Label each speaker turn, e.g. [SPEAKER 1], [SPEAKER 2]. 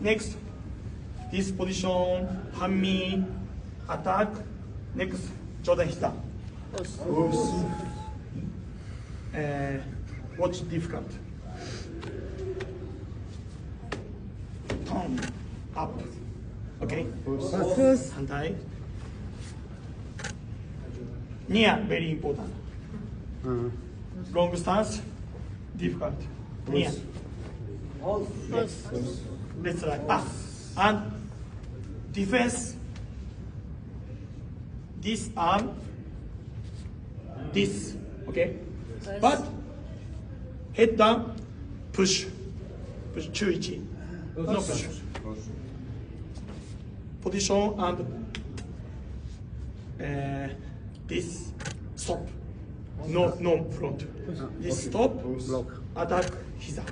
[SPEAKER 1] Next, this position, Hanmi, attack. Next, Jordan Hita. Watch difficult. Turn up. Okay? Hantai. Near, very important. Long stance, difficult. Near. Let's try. And defense. This arm, this, okay? But head down, push, chuichi, no push. Position and this stop, no front. This stop, attack, hiza.